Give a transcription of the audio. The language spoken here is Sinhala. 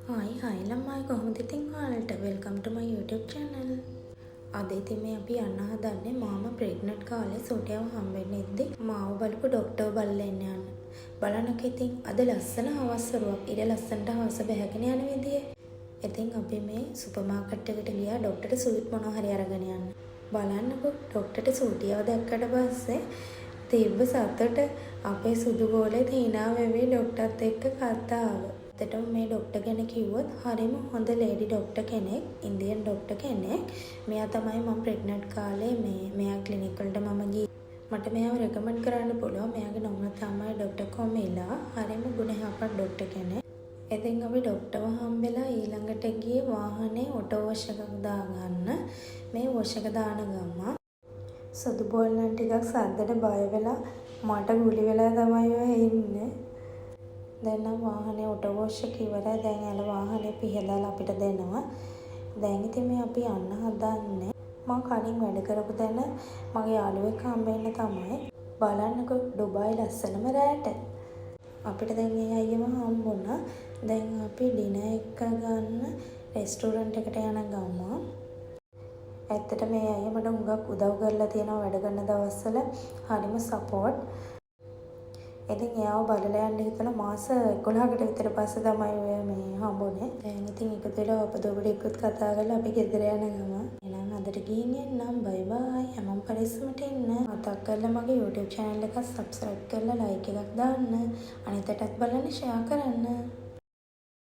Hi ළමයි කොහොමද ඉතින් ඔයාලට welcome to my YouTube channel. අද ඉතින් මේ අපි යන්න හදන්නේ මාම ප්‍රෙග්නන්ට් කාලේ සෝටියව හම්බෙන්න ඉද්දි මාව බලපු ඩොක්ටර් බලලා එන්න යන්න. බලන්නකෝ ඉතින් අද ලස්සන හවස්වරුවක්. ඉර ලස්සනට හවස බැහැගෙන යන විදිය. ඉතින් අපි මේ සුපර් මාකට් එකට ගියා ඩොක්ටර්ට සූට් මොනවා හරි අරගෙන යන්න. බලන්නකෝ ඩොක්ටර්ට සූටියව දැක්කට පස්සේ තිබ්බ සතුට අපේ සුදු ගෝලේ තීනා වෙවි ඩොක්ටර්ත් එක්ක කතාව. ඇත්තටම මේ ඩොක්ටර් ගැන කිව්වොත් හරිම හොඳ ලේඩි ඩොක්ටර් කෙනෙක්, ඉන්දියන් ඩොක්ටර් කෙනෙක්. මෙයා තමයි මම ප්‍රෙග්නන්ට් කාලේ මෙයා ක්ලිනික් වලට මම ගියේ. මට මෙයාව රෙකමන්ඩ් කරන්න පුළුවන්. මෙයාගේ නම තමයි ඩොක්ටර් කොමිලා. හරිම ගුණයහපත් ඩොක්ටර් කෙනෙක්. ඉතින් අපි ඩොක්ටර්ව හම්බෙලා ඊළඟට ගියේ වාහනේ ඔටෝ වොෂ් එකක් දාගන්න. මේ වොෂ් එක දාන ගමන් සුදු බෝල්ලන් ටිකක් සද්දට බය වෙලා මට ගුලි වෙලා තමයි ඔය ඉන්නේ. දැන් නම් වාහනේ ඔටෝ වොෂ් එක ඉවරයි. දැන් යාළ වාහනේ පිහදලා අපිට දෙනවා. දැන් ඉතින් මේ අපි යන්න හදන්නේ මම කලින් වැඩ කරපු තැන මගේ යාළුවෙක් හම්බෙන්න තමයි. බලන්නකෝ ඩුබායි ලස්සනම රෑට. අපිට දැන් මේ අයියම හම්බුණා. දැන් අපි ඩිනර් එක ගන්න රෙස්ටෝරන්ට් එකට යන ගමන් ඇත්තට මේ අයියා මට හුඟක් උදව් කරලා තියෙනවා වැඩ කරන දවස්වල. හරිම සපෝට්. ඉතින් එයාව බලලා යන්න හිතලා මාස 11කට විතර පස්සේ තමයි ඔය මේ හම්බුනේ. දැන් ඉතින් එකතු වෙලා අපදොබට එක්කත් කතා කරලා අපි ගෙදර යන ගම. එහෙනම් අදට ගිහින් එන්නම්. බයි බයි. හැමෝම පරිස්සමට ඉන්න. මතක් කරලා මගේ YouTube channel එක subscribe කරලා like එකක් දාන්න. අනිතටත් බලන්න share කරන්න.